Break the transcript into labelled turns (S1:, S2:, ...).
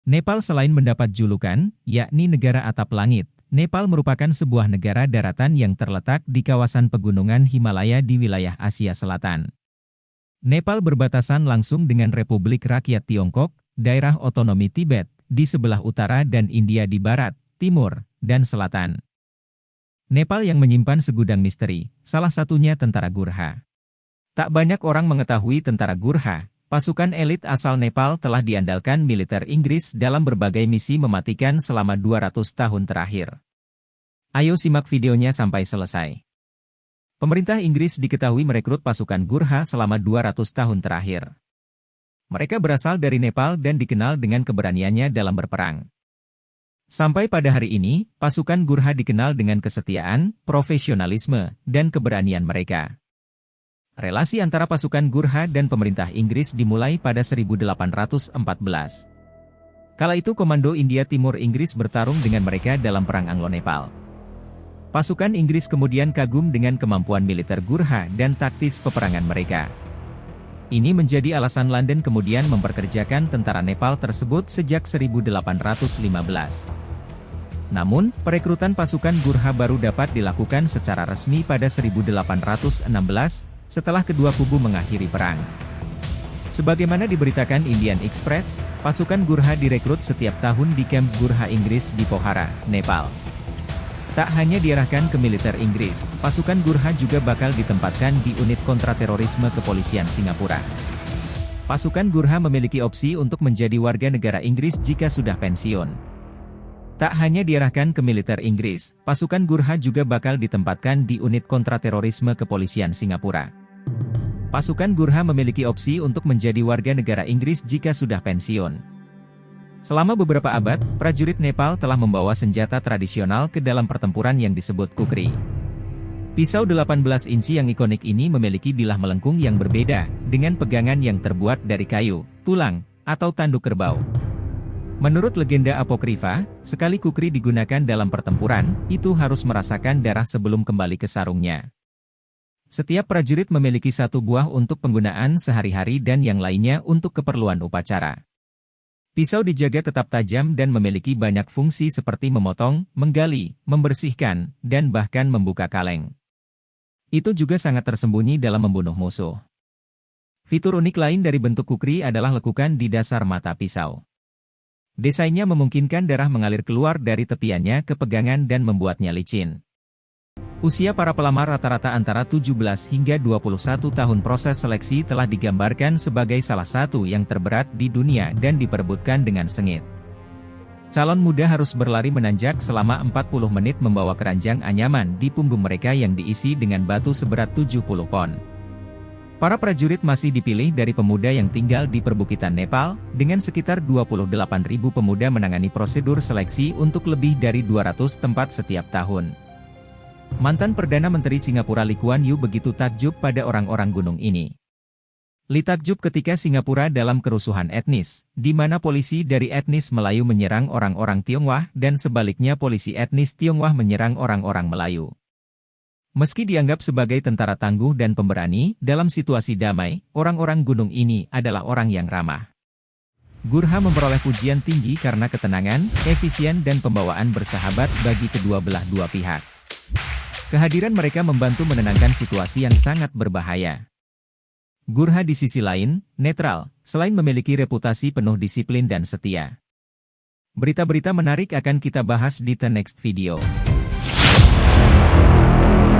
S1: Nepal selain mendapat julukan, yakni negara atap langit, Nepal merupakan sebuah negara daratan yang terletak di kawasan pegunungan Himalaya di wilayah Asia Selatan. Nepal berbatasan langsung dengan Republik Rakyat Tiongkok, daerah otonomi Tibet, di sebelah utara dan India di barat, timur, dan selatan. Nepal yang menyimpan segudang misteri, salah satunya tentara Gurkha. Tak banyak orang mengetahui tentara Gurkha. Pasukan elit asal Nepal telah diandalkan militer Inggris dalam berbagai misi mematikan selama 200 tahun terakhir. Ayo simak videonya sampai selesai. Pemerintah Inggris diketahui merekrut pasukan Gurkha selama 200 tahun terakhir. Mereka berasal dari Nepal dan dikenal dengan keberaniannya dalam berperang. Sampai pada hari ini, pasukan Gurkha dikenal dengan kesetiaan, profesionalisme, dan keberanian mereka. Relasi antara pasukan Gurkha dan pemerintah Inggris dimulai pada 1814. Kala itu Komando India Timur Inggris bertarung dengan mereka dalam Perang Anglo-Nepal. Pasukan Inggris kemudian kagum dengan kemampuan militer Gurkha dan taktis peperangan mereka. Ini menjadi alasan London kemudian memperkerjakan tentara Nepal tersebut sejak 1815. Namun, perekrutan pasukan Gurkha baru dapat dilakukan secara resmi pada 1816, setelah kedua kubu mengakhiri perang. Sebagaimana diberitakan Indian Express, pasukan Gurkha direkrut setiap tahun di kamp Gurkha Inggris di Pokhara, Nepal. Tak hanya diarahkan ke militer Inggris, pasukan Gurkha juga bakal ditempatkan di unit kontraterorisme kepolisian Singapura. Pasukan Gurkha memiliki opsi untuk menjadi warga negara Inggris jika sudah pensiun. Tak hanya diarahkan ke militer Inggris, pasukan Gurkha juga bakal ditempatkan di unit kontraterorisme kepolisian Singapura. Pasukan Gurkha memiliki opsi untuk menjadi warga negara Inggris jika sudah pensiun. Selama beberapa abad, prajurit Nepal telah membawa senjata tradisional ke dalam pertempuran yang disebut kukri. Pisau 18 inci yang ikonik ini memiliki bilah melengkung yang berbeda, dengan pegangan yang terbuat dari kayu, tulang, atau tanduk kerbau. Menurut legenda apokrifa, sekali kukri digunakan dalam pertempuran, itu harus merasakan darah sebelum kembali ke sarungnya. Setiap prajurit memiliki satu buah untuk penggunaan sehari-hari dan yang lainnya untuk keperluan upacara. Pisau dijaga tetap tajam dan memiliki banyak fungsi seperti memotong, menggali, membersihkan, dan bahkan membuka kaleng. Itu juga sangat tersembunyi dalam membunuh musuh. Fitur unik lain dari bentuk kukri adalah lekukan di dasar mata pisau. Desainnya memungkinkan darah mengalir keluar dari tepiannya ke pegangan dan membuatnya licin. Usia para pelamar rata-rata antara 17 hingga 21 tahun. Proses seleksi telah digambarkan sebagai salah satu yang terberat di dunia dan diperebutkan dengan sengit. Calon muda harus berlari menanjak selama 40 menit membawa keranjang anyaman di punggung mereka yang diisi dengan batu seberat 70 pon. Para prajurit masih dipilih dari pemuda yang tinggal di perbukitan Nepal, dengan sekitar 28.000 pemuda menangani prosedur seleksi untuk lebih dari 200 tempat setiap tahun. Mantan Perdana Menteri Singapura Lee Kuan Yew begitu takjub pada orang-orang gunung ini. Lee takjub ketika Singapura dalam kerusuhan etnis, di mana polisi dari etnis Melayu menyerang orang-orang Tionghoa dan sebaliknya polisi etnis Tionghoa menyerang orang-orang Melayu. Meski dianggap sebagai tentara tangguh dan pemberani, dalam situasi damai, orang-orang gunung ini adalah orang yang ramah. Gurkha memperoleh pujian tinggi karena ketenangan, efisien dan pembawaan bersahabat bagi kedua belah dua pihak. Kehadiran mereka membantu menenangkan situasi yang sangat berbahaya. Gurkha di sisi lain, netral, selain memiliki reputasi penuh disiplin dan setia. Berita-berita menarik akan kita bahas di the next video.